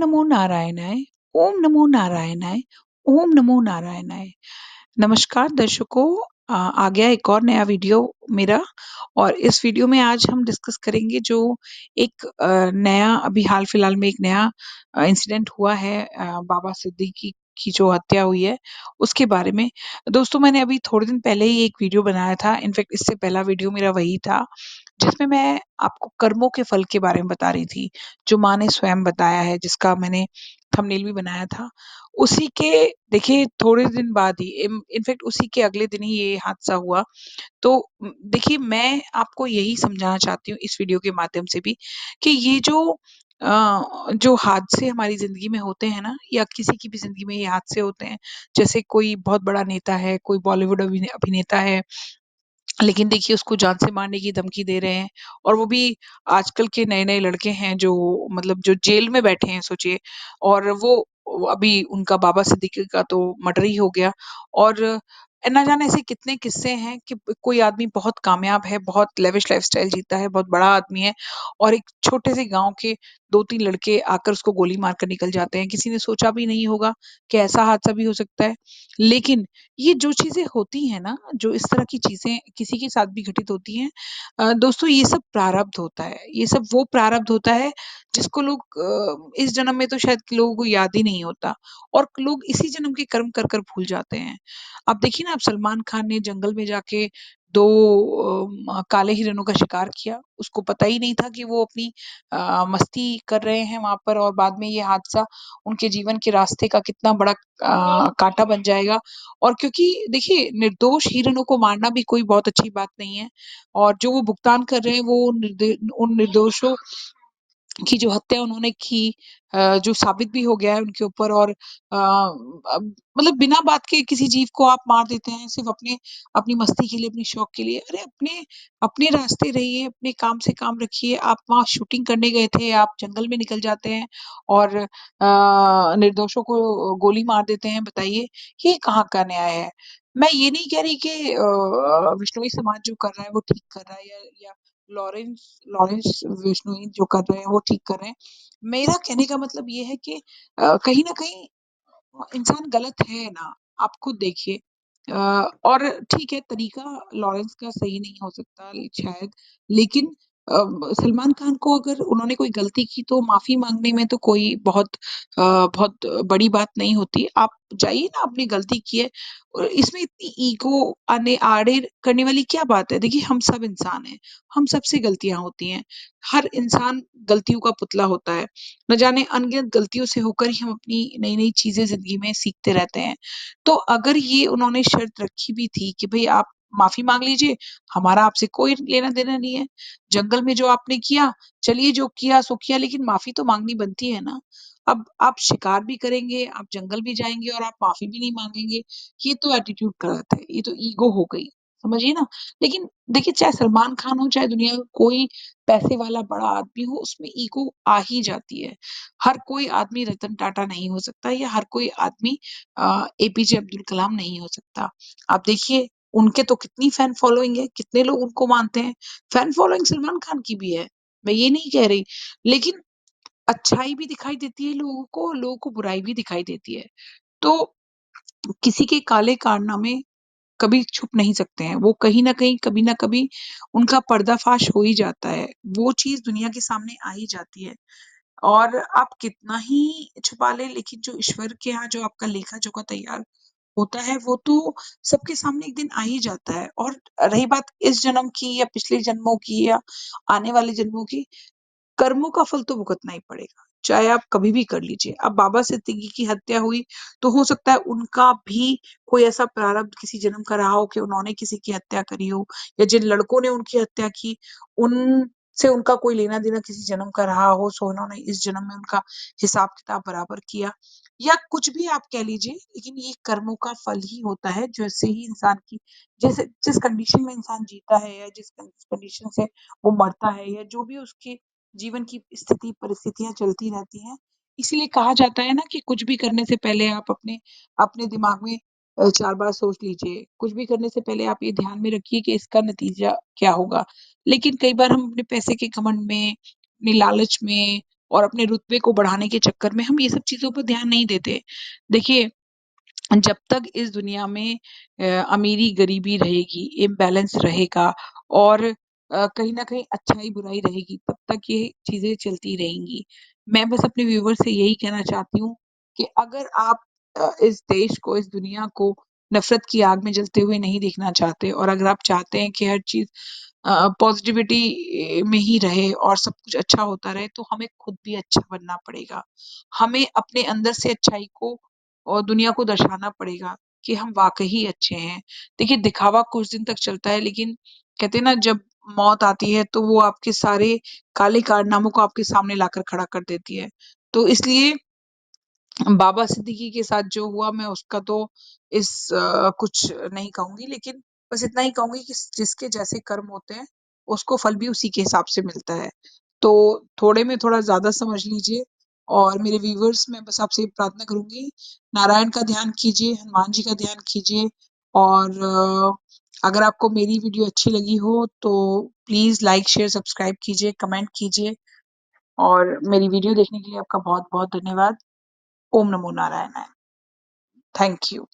नमो नारायणाय, ओम नमो नारायणाय, ओम नमो नारायणाय। नमस्कार दर्शकों, आ गया एक और नया वीडियो मेरा। और इस वीडियो में आज हम डिस्कस करेंगे जो एक नया अभी हाल-फिलहाल में एक नया इंसिडेंट हुआ है, बाबा सिद्दीकी की जो हत्या हुई है, उसके बारे में। दोस्तों, मैंने अभी थोड़े दिन पहले ही एक वीडियो बनाया था, इनफैक्ट इससे पहला वीडियो मेरा वही था, जिसमें मैं आपको कर्मों के फल के बारे में बता रही थी, जो माँ ने स्वयं बताया है, जिसका मैंने थंबनेल भी बनाया था। उसी के देखिए थोड़े दिन बाद ही इनफैक्ट उसी के अगले दिन ही ये हादसा हुआ। तो देखिए, मैं आपको यही समझाना चाहती हूँ इस वीडियो के माध्यम से भी कि ये जो हादसे हमारी ज़िंदगी में होते हैं ना, या किसी की भी ज़िंदगी में ये हादसे होते हैं, जैसे कोई बहुत बड़ा नेता है, कोई बॉलीवुड अभिनेता है, लेकिन देखिए उसको जान से मारने की धमकी दे रहे हैं। और वो भी आजकल के नए-नए लड़के हैं जो मतलब जो जेल में बैठे हैं, सोचिए। और वो अभी उनका बाबा सिद्दीकी का तो मर्डर ही हो गया। और ना जाने ऐसे कितने किस्से हैं कि कोई आदमी बहुत कामयाब है, बहुत लेविश लाइफ़स्टाइल जीता है, बहुत बड़ा आदमी है, और एक छोटे से गाँव के 2-3 लड़के आकर उसको गोली मारकर निकल जाते हैं। किसी ने सोचा भी नहीं होगा कि ऐसा हादसा भी हो सकता है। लेकिन ये जो चीज़ें होती हैं ना, जो इस तरह की चीज़ें किसी के साथ भी घटित होती हैं, दोस्तों, ये सब प्रारब्ध होता है। ये सब वो प्रारब्ध होता है जिसको लोग इस जन्म में तो शायद लोगों को याद ही नहीं होता, और लोग इसी जन्म के कर्म कर कर भूल जाते हैं। अब देखिए ना, अब सलमान खान ने जंगल में जाके 2 काले हिरणों का शिकार किया। उसको पता ही नहीं था कि वो अपनी मस्ती कर रहे हैं वहाँ पर, और बाद में ये हादसा उनके जीवन के रास्ते का कितना बड़ा काँटा बन जाएगा। और क्योंकि देखिए, निर्दोष हिरणों को मारना भी कोई बहुत अच्छी बात नहीं है, और जो वो भुगतान कर रहे हैं वो उन निर्दोषों की जो हत्या उन्होंने की, जो साबित भी हो गया है उनके ऊपर। और अब मतलब बिना बात के किसी जीव को आप मार देते हैं सिर्फ़ अपनी मस्ती के लिए, अपने शौक के लिए। अरे अपने अपने रास्ते रहिए, अपने काम से काम रखिए। आप वहाँ शूटिंग करने गए थे, आप जंगल में निकल जाते हैं और निर्दोषों को गोली मार देते हैं। बताइए, ये कहाँ का न्याय है? मैं ये नहीं कह रही कि विश्नोई समाज जो कर रहा है वो ठीक कर रहा है, या लॉरेंस लॉरेंस बिश्नोई जो कर रहे हैं वो ठीक कर रहे हैं। मेरा कहने का मतलब ये है कि कहीं न कहीं इंसान गलत है ना, आप खुद देखिए। और ठीक है, तरीका लॉरेंस का सही नहीं हो सकता शायद, लेकिन सलमान खान को अगर उन्होंने कोई गलती की तो माफ़ी माँगने में तो कोई बहुत बड़ी बात नहीं होती। आप जाइए ना, आपने गलती की है, और इसमें इतनी ईगो आने आड़े करने वाली क्या बात है? देखिए, हम सब इंसान हैं, हम सबसे गलतियाँ होती हैं। हर इंसान गलतियों का पुतला होता है। न जाने अनगिनत गलतियों से होकर ही हम अपनी नई-नई चीज़ें ज़िंदगी में सीखते रहते हैं। तो अगर ये उन्होंने शर्त रखी भी थी कि भई आप माफ़ी माँग लीजिए, हमारा आपसे कोई लेना-देना नहीं है। जंगल में जो आपने किया, चलिए जो किया सो किया, लेकिन माफ़ी तो माँगनी बनती है ना। अब आप शिकार भी करेंगे, आप जंगल भी जाएँगे और आप माफ़ी भी नहीं माँगेंगे, ये तो एटीट्यूड गलत है, ये तो ईगो हो गई, समझिए ना। लेकिन देखिए, चाहे सलमान खान हो, चाहे दुनिया का कोई पैसे वाला बड़ा आदमी हो, उसमें ईगो आ ही जाती है। हर कोई आदमी रतन टाटा नहीं हो सकता, या हर कोई आदमी एपीजे अब्दुल कलाम नहीं हो सकता। आप देखिए, उनके तो कितनी फैन फॉलोइंग है, कितने लोग उनको मानते हैं। फैन फॉलोइंग सलमान खान की भी है, मैं ये नहीं कह रही, लेकिन अच्छाई भी दिखाई देती है लोगों को बुराई भी दिखाई देती है। तो किसी के काले कारनामे कभी छुप नहीं सकते हैं। वो कहीं न कहीं, कभी न कभी उनका पर्दाफ़ाश हो ही जाता है। वो चीज़ दुनिया के सामने आ ही जाती है। और आप कितना ही छुपा लें, लेकिन जो ईश्वर के यहाँ जो आपका लेखा-जोखा तैयार होता है, वो तो सबके सामने एक दिन आ ही जाता है। और रही बात इस जन्म की या पिछले जन्मों की या आने वाले जन्मों की, कर्मों का फल तो भुगतना ही पड़ेगा, चाहे आप कभी भी कर लीजिए। अब बाबा सिद्दीकी की हत्या हुई, तो हो सकता है उनका भी कोई ऐसा प्रारब्ध किसी जन्म का रहा हो कि उन्होंने किसी की हत्या करी हो, या जिन लड़कों ने उनकी हत्या की, उनसे उनका कोई लेना-देना किसी जन्म का रहा हो, सो उन्होंने इस जन्म में उनका हिसाब-किताब बराबर किया, या कुछ भी आप कह लीजिए, लेकिन ये कर्मों का फल ही होता है। जैसे ही इंसान की जैसे जिस कंडीशन में इंसान जीता है, या जिस कंडीशन से वो मरता है, या जो भी उसके जीवन की स्थिति, परिस्थितियाँ चलती रहती हैं। इसीलिए कहा जाता है ना कि कुछ भी करने से पहले आप अपने अपने दिमाग में 4 बार सोच लीजिए। कुछ भी करने से पहले आप ये ध्यान में रखिए कि इसका नतीजा क्या होगा। लेकिन कई बार हम अपने पैसे के घमंड में, अपनी लालच में, और अपने रुतबे को बढ़ाने के चक्कर में हम ये सब चीज़ों पर ध्यान नहीं देते। देखिए, जब तक इस दुनिया में अमीरी-गरीबी रहेगी, इम्बैलेंस रहेगा और कहीं न कहीं अच्छाई-बुराई रहेगी, तब तक ये चीज़ें चलती रहेंगी। मैं बस अपने व्यूअर्स से यही कहना चाहती हूँ कि अगर आप इस देश को, इस दुनिया को नफ़रत की आग में जलते हुए नहीं देखना चाहते और अगर आप चाहते हैं कि हर चीज़ पॉज़िटिविटी में ही रहे और सब कुछ अच्छा होता रहे, तो हमें खुद भी अच्छा बनना पड़ेगा। हमें अपने अंदर से अच्छाई को और दुनिया को दर्शाना पड़ेगा कि हम वाक़ई अच्छे हैं। देखिए, दिखावा कुछ दिन तक चलता है, लेकिन कहते हैं ना, जब मौत आती है तो वो आपके सारे काले कारनामों को आपके सामने लाकर खड़ा कर देती है। तो इसलिए बाबा सिद्दीकी के साथ जो हुआ, मैं उसका तो कुछ नहीं कहूँगी, लेकिन बस इतना ही कहूँगी कि जिसके जैसे कर्म होते हैं, उसको फल भी उसी के हिसाब से मिलता है। तो थोड़े में थोड़ा ज़्यादा समझ लीजिए और मेरे व्यूअर्स, मैं बस आपसे ये प्रार्थना करूँगी, नारायण का ध्यान कीजिए, हनुमान जी का ध्यान कीजिए और अगर आपको मेरी वीडियो अच्छी लगी हो, तो प्लीज़ लाइक, शेयर, सब्सक्राइब कीजिए, कमेंट कीजिए और मेरी वीडियो देखने के लिए आपका बहुत-बहुत धन्यवाद। ओम नमो नारायणाय। Thank you.